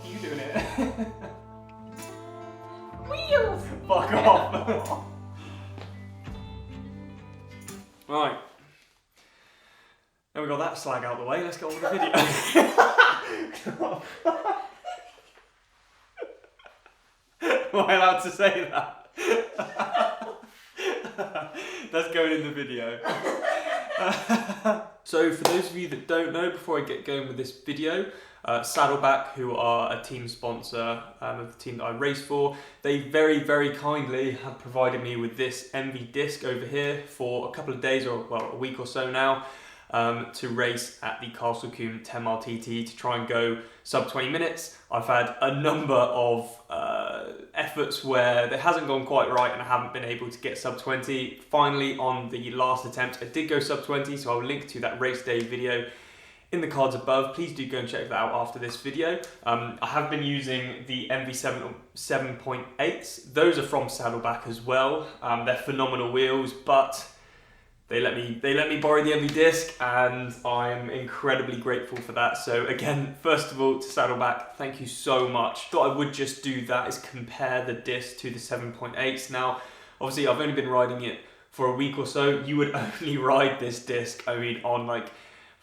you doing it? Wheels! Fuck off! Right. Now we got that slag out of the way, let's get on with the video. Am I allowed to say that? That's going in the video. So for those of you that don't know, before I get going with this video, Saddleback, who are a team sponsor of the team that I race for, they very, very kindly have provided me with this MV disc over here for a couple of days, or well, a week or so now, to race at the Castle Combe 10 mile TT to try and go sub 20 minutes. I've had a number of efforts where it hasn't gone quite right and I haven't been able to get sub 20. Finally, on the last attempt, I did go sub 20, so I'll link to that race day video in the cards above. Please do go and check that out after this video. I have been using the MV7 7.8s. Those are from Saddleback as well. They're phenomenal wheels, but they let me borrow the MV disc, and I'm incredibly grateful for that. So again, first of all, to Saddleback, thank you so much. Thought I would just do that, is compare the disc to the 7.8s. Now, obviously I've only been riding it for a week or so. You would only ride this disc, I mean, on like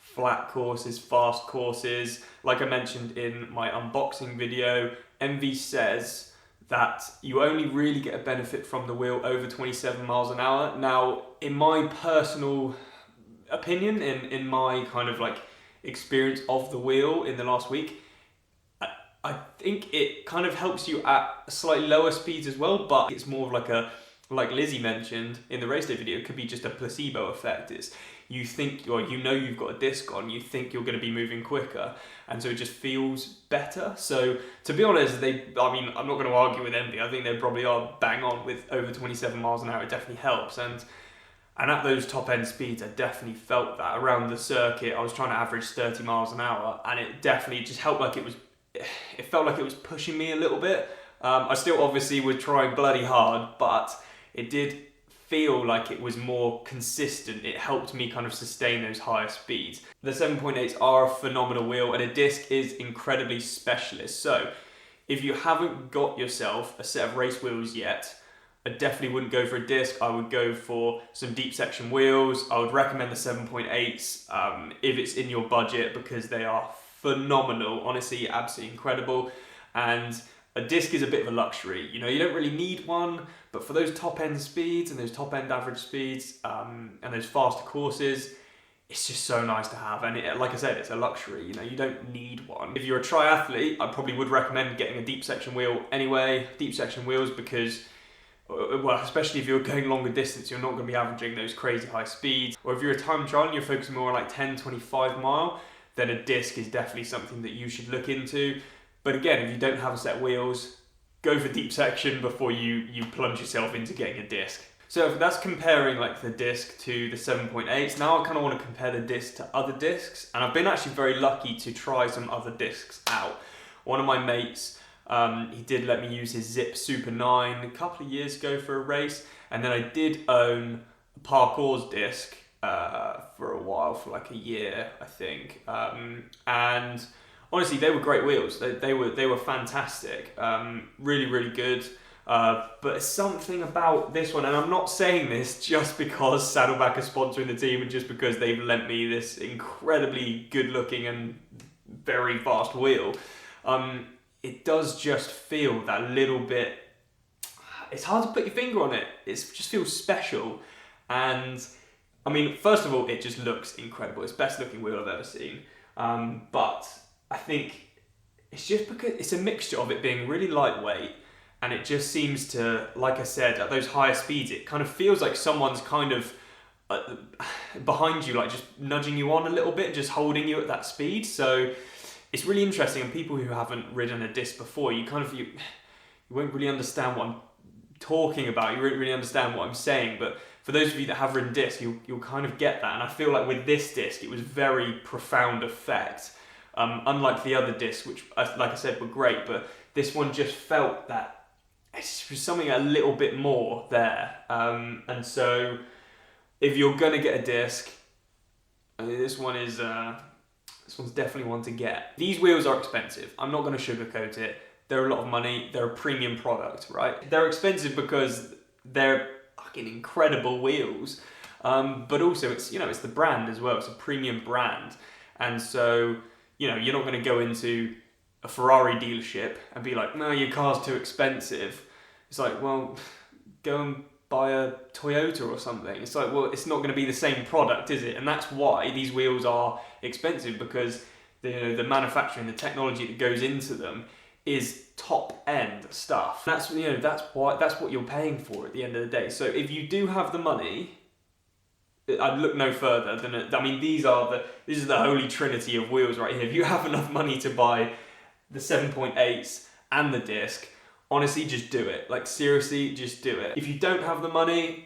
flat courses, fast courses. Like I mentioned in my unboxing video, MV says that you only really get a benefit from the wheel over 27 miles an hour. Now, in my personal opinion, in my kind of like experience of the wheel in the last week, I think it kind of helps you at slightly lower speeds as well, but it's more of like a, like Lizzie mentioned in the race day video, it could be just a placebo effect. It's, you think, or you know you've got a disc on, you think you're going to be moving quicker, and so it just feels better. So to be honest, I mean, I'm not going to argue with Envy. I think they probably are bang on with over 27 miles an hour. It definitely helps, and at those top end speeds, I definitely felt that around the circuit. I was trying to average 30 miles an hour, and it definitely just helped. Like it felt like it was pushing me a little bit. I still obviously was trying bloody hard, but it did feel like it was more consistent. It helped me kind of sustain those higher speeds. The 7.8s are a phenomenal wheel, and a disc is incredibly specialist. So if you haven't got yourself a set of race wheels yet, I definitely wouldn't go for a disc. I would go for some deep section wheels. I would recommend the 7.8s if it's in your budget, because they are phenomenal, honestly, absolutely incredible. And a disc is a bit of a luxury. You know, you don't really need one, but for those top end speeds and those top end average speeds and those faster courses, it's just so nice to have. And like I said, it's a luxury. You know, you don't need one. If you're a triathlete, I probably would recommend getting a deep section wheel anyway. Deep section wheels, because, well, especially if you're going longer distance, you're not going to be averaging those crazy high speeds. Or if you're a time trial and you're focusing more on like 10, 25 mile, then a disc is definitely something that you should look into. But again, if you don't have a set of wheels, go for deep section before you plunge yourself into getting a disc. So that's comparing like the disc to the 7.8s. Now I kind of want to compare the disc to other discs, and I've been actually very lucky to try some other discs out. One of my mates, he did let me use his Zip Super 9 a couple of years ago for a race, and then I did own a Parkour's disc for a while, for like a year, I think, and honestly, they were great wheels. They were fantastic. Really, really good. But something about this one, and I'm not saying this just because Saddleback is sponsoring the team and just because they've lent me this incredibly good looking and very fast wheel. It does just feel that little bit, it's hard to put your finger on it. It just feels special. And I mean, first of all, it just looks incredible. It's the best looking wheel I've ever seen. But I think it's just because it's a mixture of it being really lightweight, and it just seems to, like I said, at those higher speeds, it kind of feels like someone's kind of behind you, like just nudging you on a little bit, just holding you at that speed. So it's really interesting, and people who haven't ridden a disc before, you won't really understand what I'm talking about. You won't really understand what I'm saying, but for those of you that have ridden disc, you'll kind of get that. And I feel like with this disc, it was very profound effect. Unlike the other discs, which, like I said, were great, but this one just felt that it's just something a little bit more there. And so if you're going to get a disc, I mean, this one is This one's definitely one to get. These wheels are expensive. I'm not going to sugarcoat it. They're a lot of money. They're a premium product, right? They're expensive because they're fucking incredible wheels. But also it's the brand as well. It's a premium brand. And so, you're not going to go into a Ferrari dealership and be like, no, your car's too expensive. It's like, well, go and buy a Toyota or something. It's like, well, it's not going to be the same product, is it? And that's why these wheels are expensive, because the manufacturing, the technology that goes into them is top end stuff. That's what you're paying for at the end of the day. So if you do have the money, I'd look no further than this is the holy trinity of wheels right here. If you have enough money to buy the 7.8s and the disc, honestly, just do it. Like, seriously, just do it. If you don't have the money,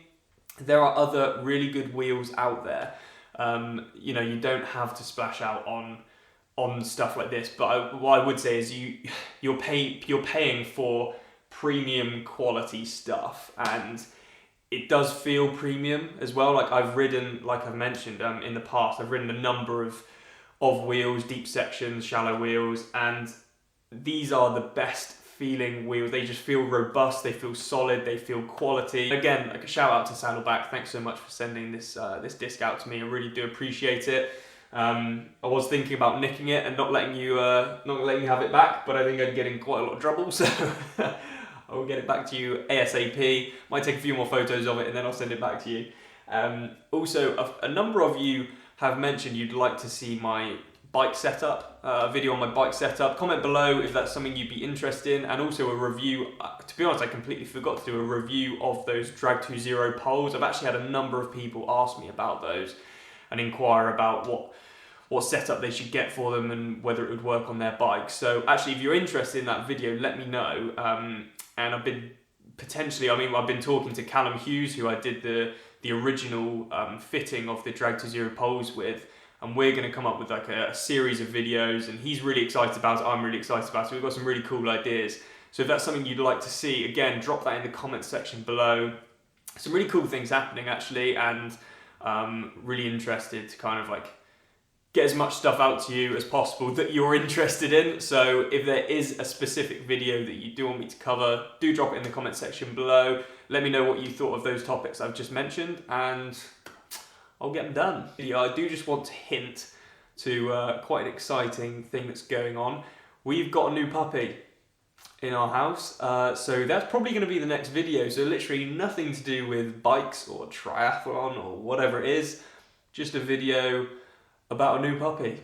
there are other really good wheels out there. You don't have to splash out on stuff like this. But what I would say is you're paying for premium quality stuff, and it does feel premium as well. Like I've mentioned in the past, I've ridden a number of wheels, deep sections, shallow wheels, and these are the best feeling wheels. They just feel robust, they feel solid, they feel quality. Again, like a shout out to Saddleback. Thanks so much for sending this disc out to me. I really do appreciate it. I was thinking about nicking it and not letting you have it back, but I think I'd get in quite a lot of trouble, so I will get it back to you ASAP. Might take a few more photos of it and then I'll send it back to you. Also, a number of you have mentioned you'd like to see my bike setup, a video on my bike setup. Comment below if that's something you'd be interested in, and also a review. To be honest, I completely forgot to do a review of those Drag 2.0 poles. I've actually had a number of people ask me about those and inquire about what setup they should get for them and whether it would work on their bikes. So actually, if you're interested in that video, let me know. And I've been talking to Callum Hughes, who I did the original fitting of the Drag 2.0 poles with, and we're going to come up with like a series of videos, and he's really excited about it, I'm really excited about it. We've got some really cool ideas. So if that's something you'd like to see, again, drop that in the comments section below. Some really cool things happening actually, and really interested to kind of like get as much stuff out to you as possible that you're interested in. So if there is a specific video that you do want me to cover, do drop it in the comment section below. Let me know what you thought of those topics I've just mentioned, and I'll get them done. Yeah, I do just want to hint to quite an exciting thing that's going on. We've got a new puppy in our house, so that's probably going to be the next video. So literally nothing to do with bikes or triathlon or whatever it is, just a video about a new puppy.